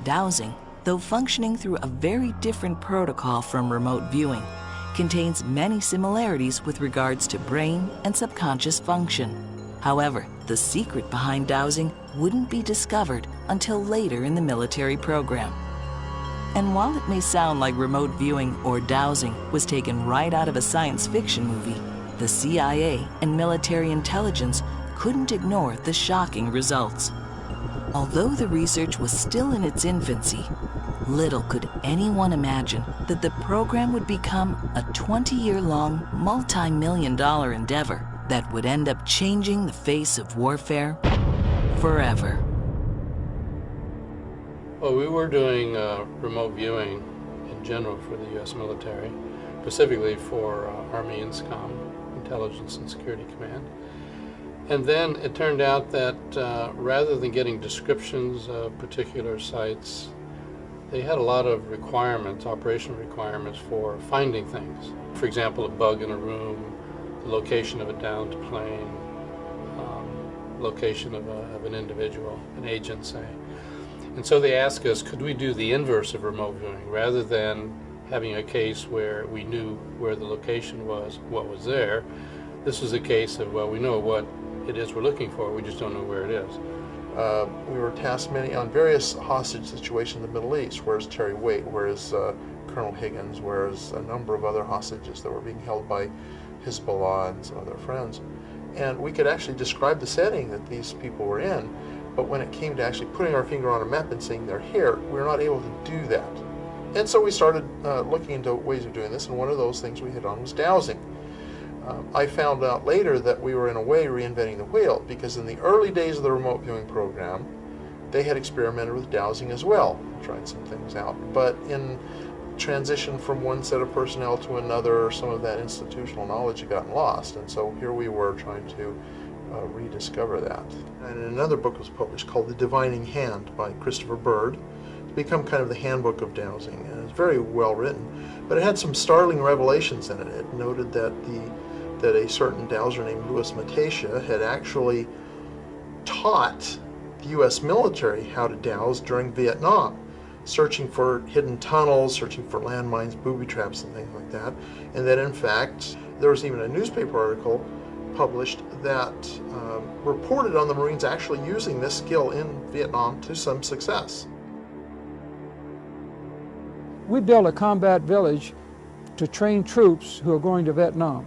Dowsing, though functioning through a very different protocol from remote viewing, contains many similarities with regards to brain and subconscious function. However, the secret behind dowsing wouldn't be discovered until later in the military program. And while it may sound like remote viewing or dowsing was taken right out of a science fiction movie, the CIA and military intelligence couldn't ignore the shocking results. Although the research was still in its infancy, little could anyone imagine that the program would become a 20-year-long, multi-million-dollar endeavor that would end up changing the face of warfare forever. Well, we were doing remote viewing in general for the U.S. military, specifically for Army INSCOM, Intelligence and Security Command. And then it turned out that rather than getting descriptions of particular sites, they had a lot of requirements, operational requirements for finding things. For example, a bug in a room, the location of a downed plane, location of an individual, an agent, say. And so they asked us, could we do the inverse of remote viewing? Rather than having a case where we knew where the location was, what was there, this was a case of, well, we know what it is we're looking for, we just don't know where it is. We were tasked on various hostage situations in the Middle East. Where's Terry Waite? Where's Colonel Higgins? Where's a number of other hostages that were being held by Hezbollah and some other friends? And we could actually describe the setting that these people were in, but when it came to actually putting our finger on a map and saying they're here, we were not able to do that. And so we started looking into ways of doing this, and one of those things we hit on was dowsing. I found out later that we were in a way reinventing the wheel, because in the early days of the remote viewing program, they had experimented with dowsing as well, tried some things out. But in transition from one set of personnel to another, some of that institutional knowledge had gotten lost, and so here we were trying to rediscover that. And another book was published called The Divining Hand by Christopher Bird. It's become kind of the handbook of dowsing, and it's very well written, but it had some startling revelations in it. It noted that a certain dowser named Louis Metacia had actually taught the U.S. military how to dowse during Vietnam, searching for hidden tunnels, searching for landmines, booby traps, and things like that. And that in fact, there was even a newspaper article published that reported on the Marines actually using this skill in Vietnam to some success. We built a combat village to train troops who are going to Vietnam.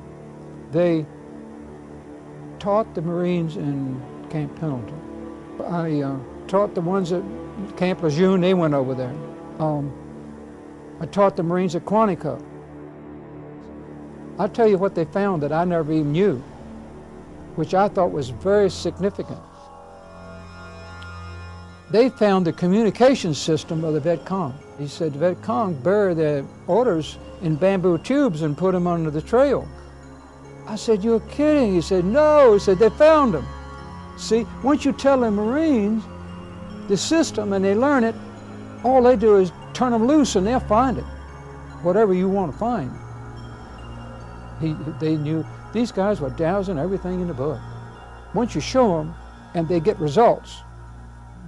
They taught the Marines in Camp Pendleton. I taught the ones at Camp Lejeune, they went over there. I taught the Marines at Quantico. I'll tell you what they found that I never even knew, which I thought was very significant. They found the communication system of the Viet Cong. He said the Viet Cong bury their orders in bamboo tubes and put them under the trail. I said, you're kidding. He said, no. He said, they found them. See, once you tell the Marines the system and they learn it, all they do is turn them loose and they'll find it, whatever you want to find. They knew these guys were dowsing everything in the book. Once you show them and they get results,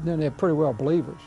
then they're pretty well believers.